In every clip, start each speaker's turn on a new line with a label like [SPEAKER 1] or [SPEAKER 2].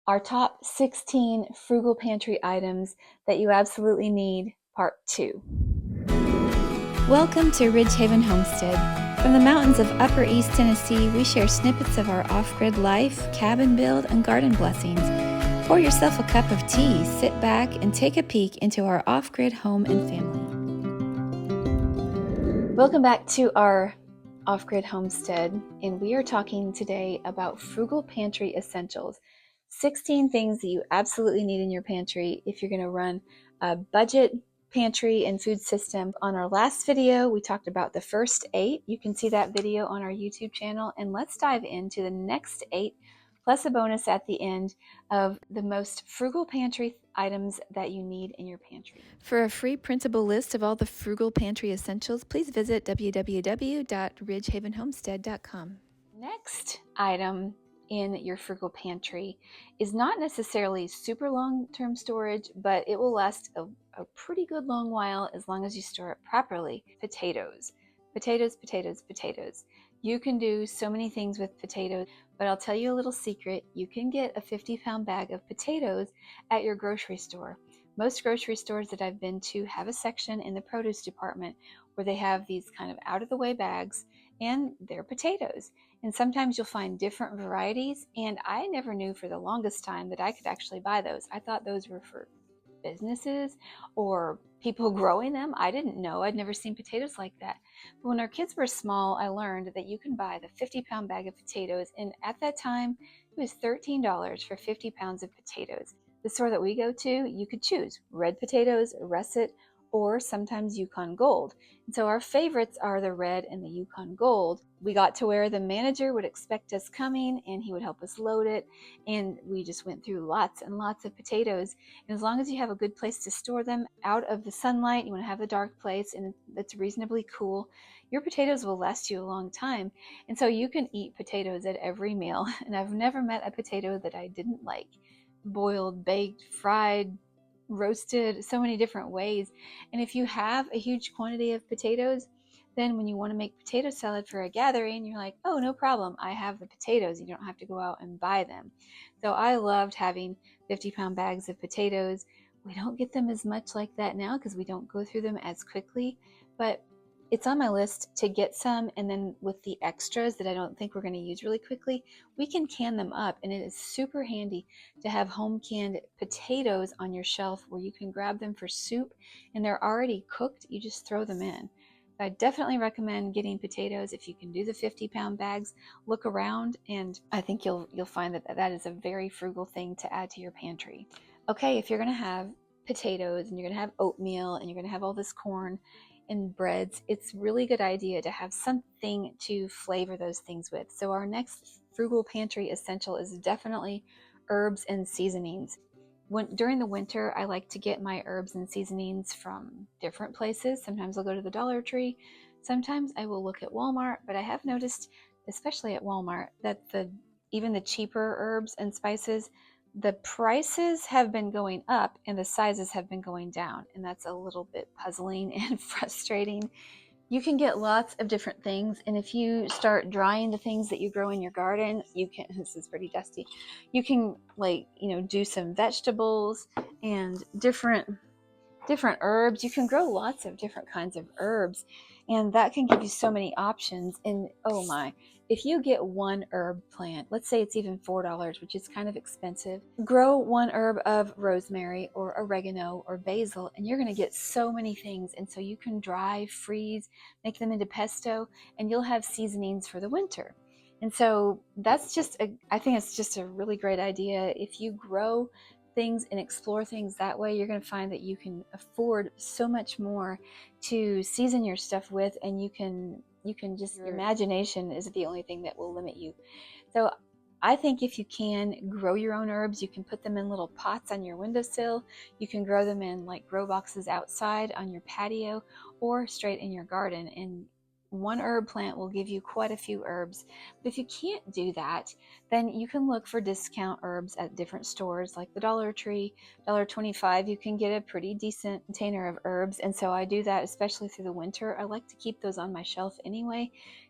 [SPEAKER 1] Our top 16 frugal pantry items that you absolutely need, part 2. Welcome to Ridgehaven Homestead. From the mountains of Upper East Tennessee, we share snippets of our off-grid life, cabin build, and garden blessings. Pour yourself a cup of tea, sit back, and take a peek into our off-grid home and family. Welcome back to our off-grid homestead, and we are talking today about Frugal Pantry Essentials. 16 things that you absolutely need in your pantry if you're going to run a budget pantry and food system. On our last video, we talked about the first 8. You can see that video on our YouTube channel, and let's dive into the next 8, plus a bonus at the end of the most frugal pantry items that you need in your pantry. For a free printable list of all the Frugal Pantry Essentials, please visit www.ridgehavenhomestead.com. Next item in your frugal pantry is not necessarily super long-term storage, but it will last a pretty good long while as long as you store it properly. Potatoes. Potatoes, potatoes, potatoes. You can do so many things with potatoes, but I'll tell you a little secret. You can get a 50-pound bag of potatoes at your grocery store. Most grocery stores that I've been to have a section in the produce department where they have these kind of out-of-the-way bags, and they're potatoes. And sometimes you'll find different varieties, and I never knew for the longest time that I could actually buy those. I thought those were for businesses or people growing them. I didn't know. I'd never seen potatoes like that. But when our kids were small, I learned that you can buy the 50-pound bag of potatoes, and at that time, it was $13 for 50 pounds of potatoes. The store that we go to, you could choose red potatoes, russet, or sometimes Yukon Gold. And so our favorites are the red and the Yukon Gold. We got to where the manager would expect us coming and he would help us load it. And we just went through lots and lots of potatoes. And as long as you have a good place to store them out of the sunlight, you want to have a dark place and it's reasonably cool, your potatoes will last you a long time. And so you can eat potatoes at every meal. And I've never met a potato that I didn't like. Boiled, baked, fried, roasted, so many different ways. And if you have a huge quantity of potatoes, then when you want to make potato salad for a gathering, you're like, oh, no problem, I have the potatoes. You don't have to go out and buy them. So I loved having 50-pound bags of potatoes. We don't get them as much like that now because we don't go through them as quickly, but it's on my list to get some, and then with the extras that I don't think we're going to use really quickly, we can can them up, and it is super handy to have home canned potatoes on your shelf where you can grab them for soup and they're already cooked. You just throw them in. I definitely recommend getting potatoes if you can do the 50-pound bags. Look around, and I think you'll find that is a very frugal thing to add to your pantry. Okay, if you're going to have potatoes and you're going to have oatmeal and you're going to have all this corn and breads, it's really good idea to have something to flavor those things with. So our next frugal pantry essential is definitely herbs and seasonings. During the winter, I like to get my herbs and seasonings from different places. Sometimes I'll go to the Dollar Tree. Sometimes I will look at Walmart, but I have noticed, especially at Walmart, that even the cheaper herbs and spices, the prices have been going up and the sizes have been going down, and that's a little bit puzzling and frustrating. You can get lots of different things, and if you start drying the things that you grow in your garden, you can, this is pretty dusty, you can do some vegetables and different herbs. You can grow lots of different kinds of herbs, and that can give you so many options. And oh my, if you get one herb plant, let's say it's even $4, which is kind of expensive, grow one herb of rosemary or oregano or basil, and you're going to get so many things. And so you can dry, freeze, make them into pesto, and you'll have seasonings for the winter. And so I think it's just a really great idea. If you grow things and explore things that way, you're going to find that you can afford so much more to season your stuff with, and you can just, your imagination is the only thing that will limit you. So I think if you can grow your own herbs, you can put them in little pots on your windowsill. You can grow them in like grow boxes outside on your patio or straight in your garden, and one herb plant will give you quite a few herbs. But if you can't do that, then you can look for discount herbs at different stores like the Dollar Tree, $1.25. You can get a pretty decent container of herbs, and so I do that especially through the winter. I like to keep those on my shelf anyway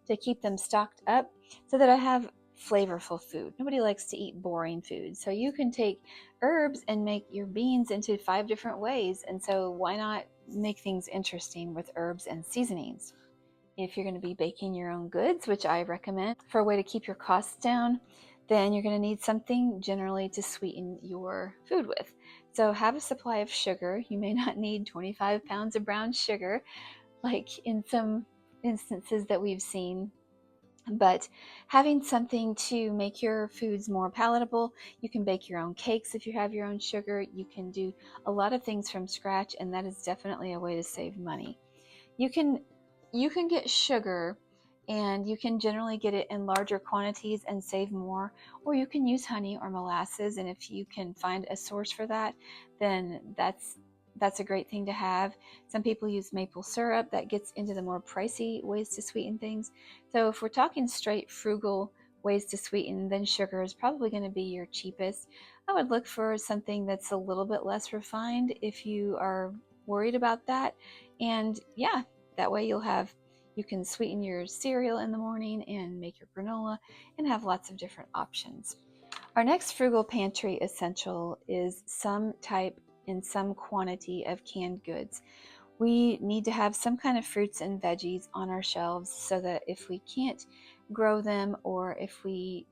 [SPEAKER 1] to keep them stocked up so that I have flavorful food. Nobody likes to eat boring food. So you can take herbs and make your beans into 5 different ways. And so why not make things interesting with herbs and seasonings? If you're going to be baking your own goods, which I recommend for a way to keep your costs down, then you're going to need something generally to sweeten your food with. So have a supply of sugar. You may not need 25 pounds of brown sugar, like in some instances that we've seen, but having something to make your foods more palatable. You can bake your own cakes if you have your own sugar. You can do a lot of things from scratch, and that is definitely a way to save money. You can get sugar, and you can generally get it in larger quantities and save more, or you can use honey or molasses, and if you can find a source for that, then that's a great thing to have. Some people use maple syrup. That gets into the more pricey ways to sweeten things. So if we're talking straight frugal ways to sweeten, then sugar is probably going to be your cheapest. I would look for something that's a little bit less refined if you are worried about that. And yeah, that way you can sweeten your cereal in the morning and make your granola and have lots of different options. Our next Frugal Pantry essential is some type and some quantity of canned goods. We need to have some kind of fruits and veggies on our shelves so that if we can't grow them, or if we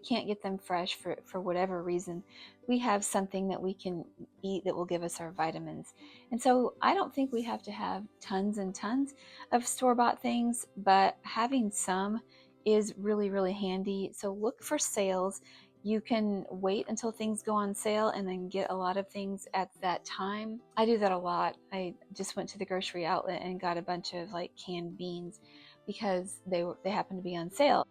[SPEAKER 1] can't get them fresh for whatever reason, we have something that we can eat that will give us our vitamins. And so I don't think we have to have tons and tons of store-bought things, but having some is really, really handy. So look for sales. You can wait until things go on sale and then get a lot of things at that time. I do that a lot. I just went to the grocery outlet and got a bunch of like canned beans because they happen to be on sale.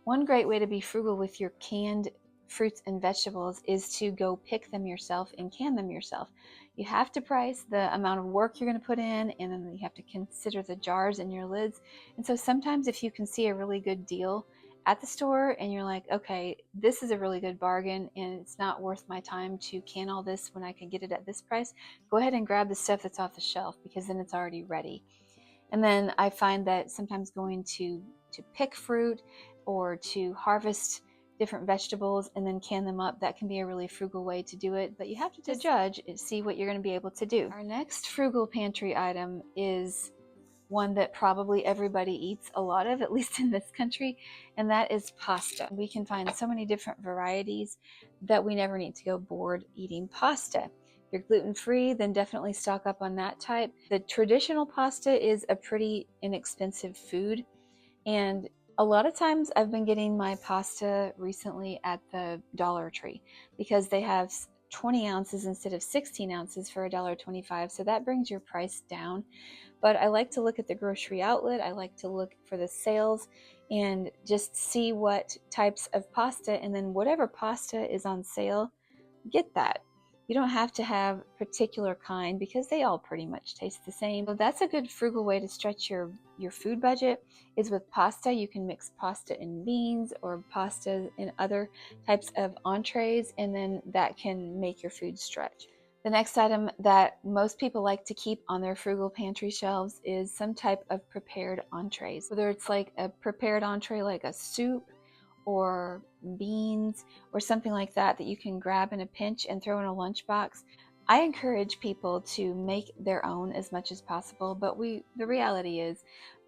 [SPEAKER 1] One great way to be frugal with your canned fruits and vegetables is to go pick them yourself and can them yourself. You have to price the amount of work you're going to put in, and then you have to consider the jars and your lids. And so sometimes if you can see a really good deal at the store and you're like, okay, this is a really good bargain and it's not worth my time to can all this when I can get it at this price, go ahead and grab the stuff that's off the shelf, because then it's already ready. And then I find that sometimes going to pick fruit or to harvest different vegetables and then can them up, that can be a really frugal way to do it, but you have to judge and see what you're going to be able to do. Our next Frugal Pantry item is one that probably everybody eats a lot of, at least in this country, and that is pasta. We can find so many different varieties that we never need to go bored eating pasta. If you're gluten-free, then definitely stock up on that type. The traditional pasta is a pretty inexpensive food, and a lot of times I've been getting my pasta recently at the Dollar Tree because they have 20 ounces instead of 16 ounces for $1.25, so that brings your price down. But I like to look at the grocery outlet. I like to look for the sales and just see what types of pasta, and then whatever pasta is on sale, get that. You don't have to have a particular kind because they all pretty much taste the same. So that's a good frugal way to stretch your food budget, is with pasta. You can mix pasta in beans or pasta in other types of entrees, and then that can make your food stretch. The next item that most people like to keep on their Frugal Pantry shelves is some type of prepared entrees. Whether it's like a prepared entree like a soup or beans or something like that that you can grab in a pinch and throw in a lunchbox. I encourage people to make their own as much as possible, but the reality is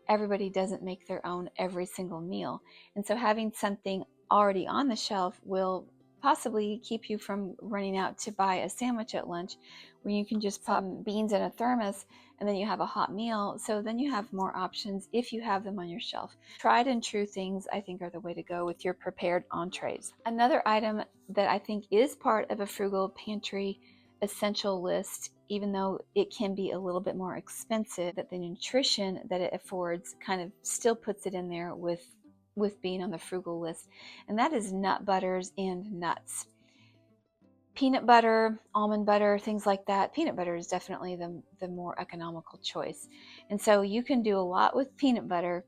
[SPEAKER 1] everybody doesn't make their own every single meal. And so having something already on the shelf will possibly keep you from running out to buy a sandwich at lunch, when you can just pop beans in a thermos and then you have a hot meal. So then you have more options if you have them on your shelf. Tried and true things, I think, are the way to go with your prepared entrees. Another item that I think is part of a Frugal Pantry essential list, even though it can be a little bit more expensive, that the nutrition that it affords kind of still puts it in there with being on the frugal list, and that is nut butters and nuts. Peanut butter, almond butter, things like that. Peanut butter is definitely the more economical choice. And so you can do a lot with peanut butter,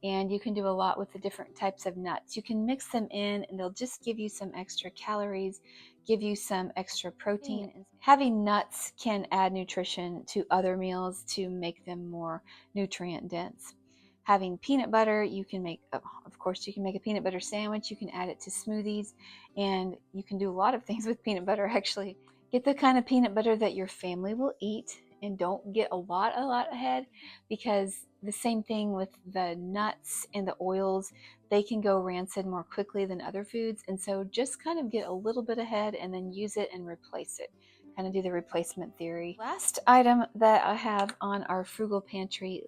[SPEAKER 1] and you can do a lot with the different types of nuts. You can mix them in and they'll just give you some extra calories, give you some extra protein. Having nuts can add nutrition to other meals to make them more nutrient dense. having peanut butter. You can make, of course, you can make a peanut butter sandwich. You can add it to smoothies, and you can do a lot of things with peanut butter, actually. Get the kind of peanut butter that your family will eat, and don't get a lot ahead, because the same thing with the nuts and the oils, they can go rancid more quickly than other foods. And so just kind of get a little bit ahead and then use it and replace it. Kind of do the replacement theory. Last item that I have on our Frugal Pantry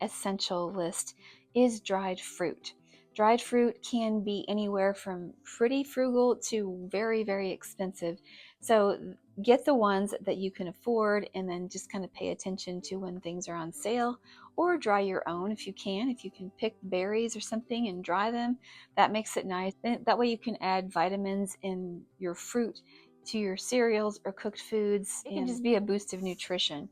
[SPEAKER 1] essential list is dried fruit. Dried fruit can be anywhere from pretty frugal to very, very expensive. So get the ones that you can afford, and then just kind of pay attention to when things are on sale, or dry your own if you can. If you can pick berries or something and dry them, that makes it nice. That way you can add vitamins in your fruit to your cereals or cooked foods. It can just be a boost of nutrition.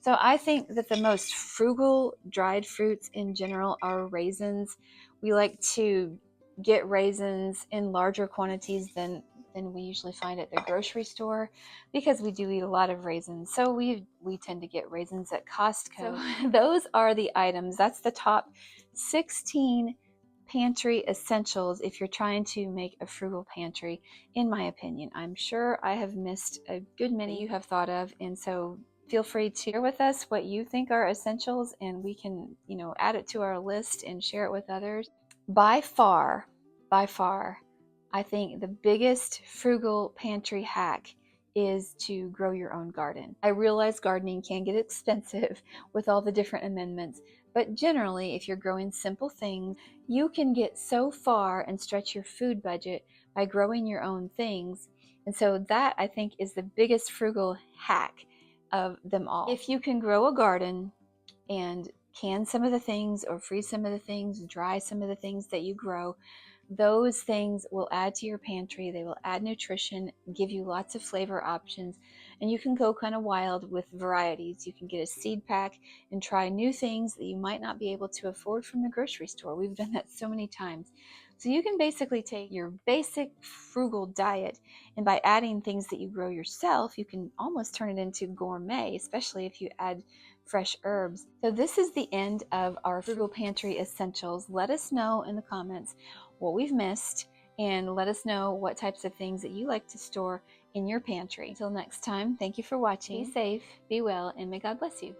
[SPEAKER 1] So I think that the most frugal dried fruits in general are raisins. We like to get raisins in larger quantities than we usually find at the grocery store, because we do eat a lot of raisins. So we tend to get raisins at Costco. So those are the items. That's the top 16 pantry essentials if you're trying to make a frugal pantry, in my opinion. I'm sure I have missed a good many you have thought of, and so feel free to share with us what you think are essentials, and we can, add it to our list and share it with others. By far, I think the biggest frugal pantry hack is to grow your own garden. I realize gardening can get expensive with all the different amendments, but generally, if you're growing simple things, you can get so far and stretch your food budget by growing your own things. And so that, I think, is the biggest frugal hack of them all. If you can grow a garden and can some of the things, or freeze some of the things, dry some of the things that you grow, those things will add to your pantry. They will add nutrition, give you lots of flavor options, and you can go kind of wild with varieties. You can get a seed pack and try new things that you might not be able to afford from the grocery store. We've done that so many times. So you can basically take your basic frugal diet, and by adding things that you grow yourself, you can almost turn it into gourmet, especially if you add fresh herbs. So this is the end of our Frugal Pantry Essentials. Let us know in the comments what we've missed, and let us know what types of things that you like to store in your pantry. Until next time, thank you for watching. Be safe, be well, and may God bless you.